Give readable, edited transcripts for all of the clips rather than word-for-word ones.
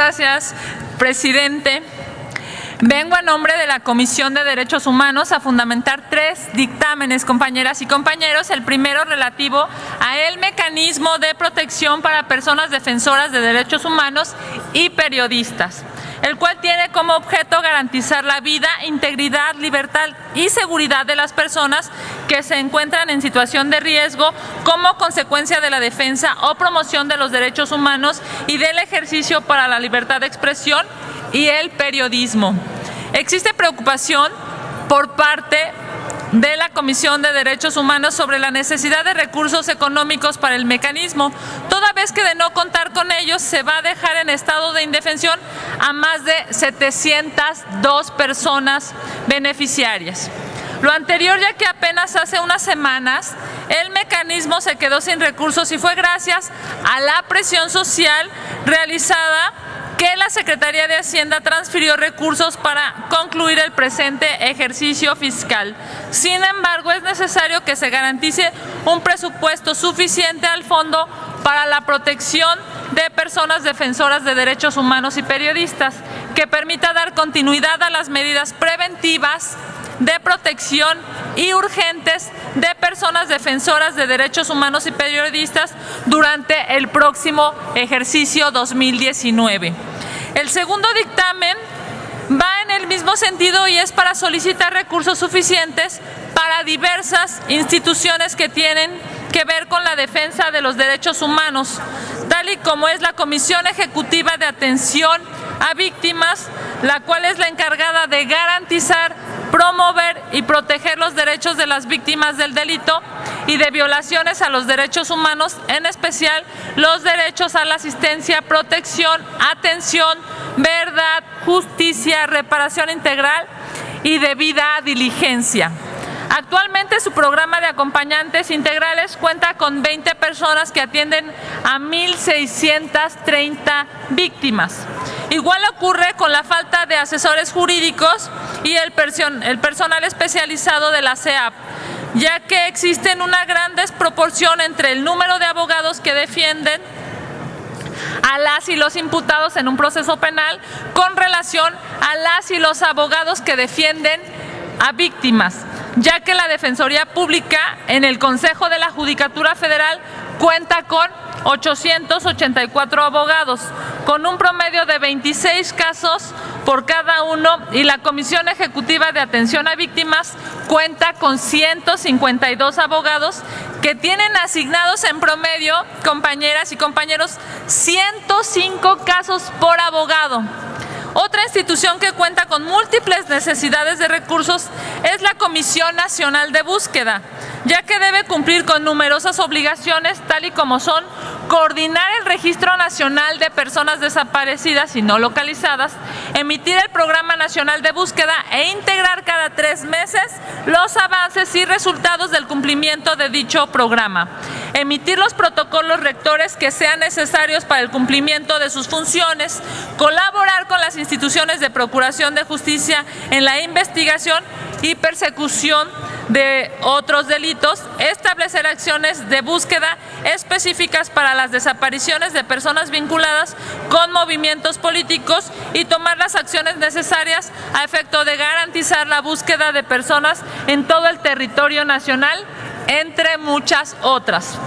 gracias, presidente. Vengo a nombre de la Comisión de Derechos Humanos a fundamentar 3 dictámenes, compañeras y compañeros. El primero relativo a el mecanismo de protección para personas defensoras de derechos humanos y periodistas, el cual tiene como objeto garantizar la vida, integridad, libertad y seguridad de las personas que se encuentran en situación de riesgo como consecuencia de la defensa o promoción de los derechos humanos y del ejercicio para la libertad de expresión y el periodismo. Existe preocupación por parte de la Comisión de Derechos Humanos sobre la necesidad de recursos económicos para el mecanismo, toda vez que de no contar con ellos se va a dejar en estado de indefensión a más de 702 personas beneficiarias. Lo anterior, ya que apenas hace unas semanas el mecanismo se quedó sin recursos y fue gracias a la presión social realizada que la Secretaría de Hacienda transfirió recursos para concluir el presente ejercicio fiscal. Sin embargo, es necesario que se garantice un presupuesto suficiente al fondo para la protección de personas defensoras de derechos humanos y periodistas, que permita dar continuidad a las medidas preventivas de protección y urgentes de personas defensoras de derechos humanos y periodistas durante el próximo ejercicio 2019. El segundo dictamen va en el mismo sentido y es para solicitar recursos suficientes para diversas instituciones que tienen que ver con la defensa de los derechos humanos, tal y como es la Comisión Ejecutiva de Atención a Víctimas, la cual es la encargada de garantizar, promover y proteger los derechos de las víctimas del delito y de violaciones a los derechos humanos, en especial los derechos a la asistencia, protección, atención, verdad, justicia, reparación integral y debida diligencia. Actualmente su programa de acompañantes integrales cuenta con 20 personas que atienden a 1,630 víctimas. Igual ocurre con la falta de asesores jurídicos y el personal especializado de la CEAP, ya que existen una gran desproporción entre el número de abogados que defienden a las y los imputados en un proceso penal con relación a las y los abogados que defienden a víctimas, ya que la Defensoría Pública en el Consejo de la Judicatura Federal cuenta con 884 abogados, con un promedio de 26 casos por cada uno, y la Comisión Ejecutiva de Atención a Víctimas cuenta con 152 abogados que tienen asignados en promedio, compañeras y compañeros, 105 casos por abogado. Otra institución que cuenta con múltiples necesidades de recursos es la Comisión Nacional de Búsqueda, ya que debe cumplir con numerosas obligaciones, tal y como son coordinar el Registro Nacional de Personas Desaparecidas y No Localizadas, emitir el Programa Nacional de Búsqueda e integrar cada 3 meses los avances y resultados del cumplimiento de dicho programa, emitir los protocolos rectores que sean necesarios para el cumplimiento de sus funciones, colaborar con las instituciones de procuración de justicia en la investigación y persecución de otros delitos, establecer acciones de búsqueda específicas para las desapariciones de personas vinculadas con movimientos políticos y tomar las acciones necesarias a efecto de garantizar la búsqueda de personas en todo el territorio nacional, entre muchas otras.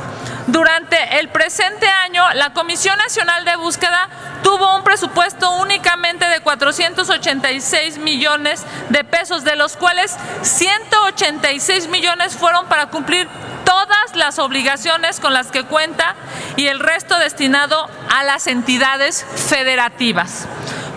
Durante el presente año, la Comisión Nacional de Búsqueda tuvo un presupuesto únicamente de 486 millones de pesos, de los cuales 186 millones fueron para cumplir todas las obligaciones con las que cuenta y el resto destinado a las entidades federativas.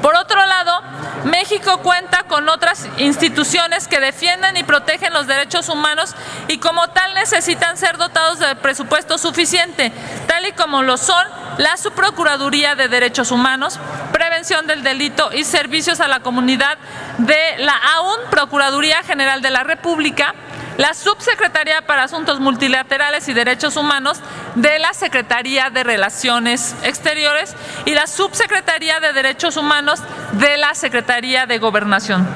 Por otro lado, México cuenta con otras instituciones que defienden y protegen los derechos humanos y como tal necesitan ser dotados de presupuesto suficiente, tal y como lo son la Subprocuraduría de Derechos Humanos, Prevención del Delito y Servicios a la Comunidad de la aún Procuraduría General de la República, la Subsecretaría para Asuntos Multilaterales y Derechos Humanos de la Secretaría de Relaciones Exteriores y la Subsecretaría de Derechos Humanos de la Secretaría de Gobernación.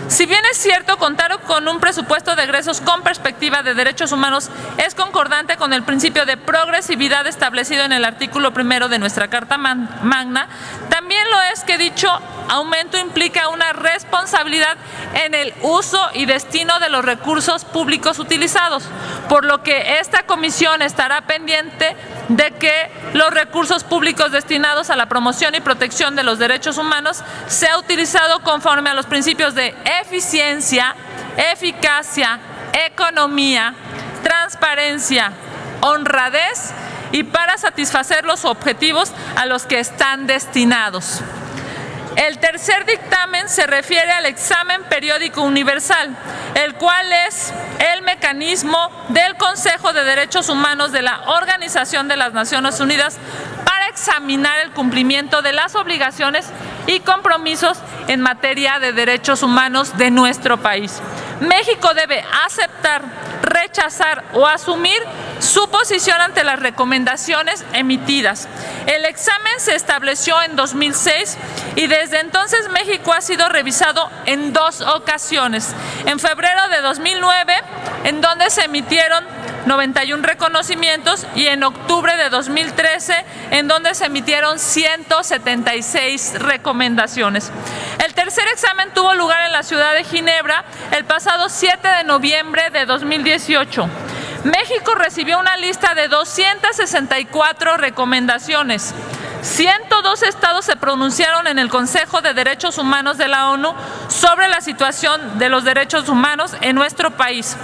Si bien es cierto, contar con un presupuesto de egresos con perspectiva de derechos humanos es concordante con el principio de progresividad establecido en el artículo 1 de nuestra Carta Magna, también lo es que dicho aumento implica una responsabilidad en el uso y destino de los recursos públicos utilizados, por lo que esta comisión estará pendiente de que los recursos públicos destinados a la promoción y protección de los derechos humanos sea utilizado conforme a los principios de eficiencia, eficacia, economía, transparencia, honradez y para satisfacer los objetivos a los que están destinados. El tercer dictamen se refiere al examen periódico universal, el cual es el mecanismo del Consejo de Derechos Humanos de la Organización de las Naciones Unidas para examinar el cumplimiento de las obligaciones y compromisos en materia de derechos humanos de nuestro país. México debe aceptar, rechazar o asumir su posición ante las recomendaciones emitidas. El examen se estableció en 2006 y desde entonces México ha sido revisado en 2 ocasiones. En febrero de 2009, en donde se emitieron 91 reconocimientos, y en octubre de 2013, en donde se emitieron 176 recomendaciones. El tercer examen tuvo lugar en la ciudad de Ginebra el pasado 7 de noviembre de 2018. México recibió una lista de 264 recomendaciones. 102 estados se pronunciaron en el Consejo de Derechos Humanos de la ONU sobre la situación de los derechos humanos en nuestro país.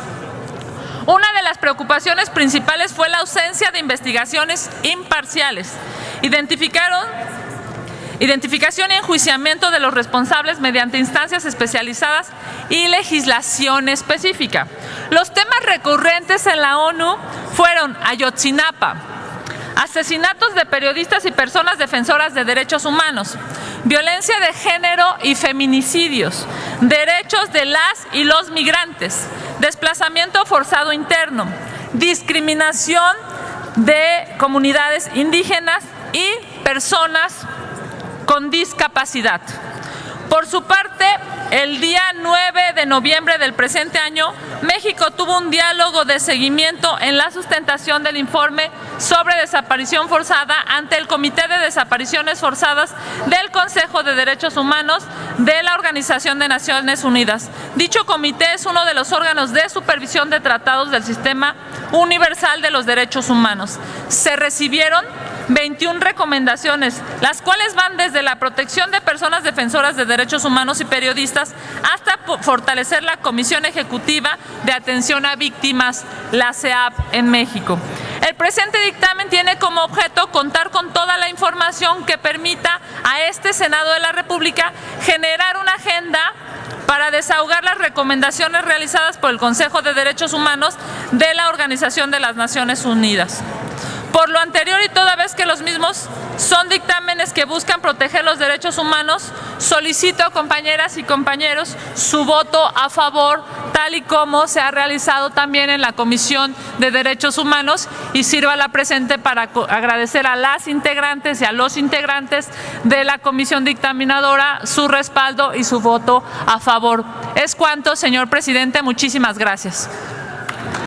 Una de las preocupaciones principales fue la ausencia de investigaciones imparciales. Identificación y enjuiciamiento de los responsables mediante instancias especializadas y legislación específica. Los temas recurrentes en la ONU fueron Ayotzinapa, asesinatos de periodistas y personas defensoras de derechos humanos, violencia de género y feminicidios, derechos de las y los migrantes, desplazamiento forzado interno, discriminación de comunidades indígenas y personas con discapacidad. Por su parte, el día 9 de noviembre del presente año, México tuvo un diálogo de seguimiento en la sustentación del informe sobre desaparición forzada ante el Comité de Desapariciones Forzadas del Consejo de Derechos Humanos de la Organización de Naciones Unidas. Dicho comité es uno de los órganos de supervisión de tratados del Sistema Universal de los Derechos Humanos. Se recibieron 21 recomendaciones, las cuales van desde la protección de personas defensoras de derechos humanos y periodistas hasta fortalecer la Comisión Ejecutiva de Atención a Víctimas, la CEAV, en México. El presente dictamen tiene como objeto contar con toda la información que permita a este Senado de la República generar una agenda para desahogar las recomendaciones realizadas por el Consejo de Derechos Humanos de la Organización de las Naciones Unidas. Por lo anterior y toda vez que los mismos son dictámenes que buscan proteger los derechos humanos, solicito, compañeras y compañeros, su voto a favor, tal y como se ha realizado también en la Comisión de Derechos Humanos, y sirva la presente para agradecer a las integrantes y a los integrantes de la Comisión Dictaminadora su respaldo y su voto a favor. Es cuanto, señor presidente. Muchísimas gracias.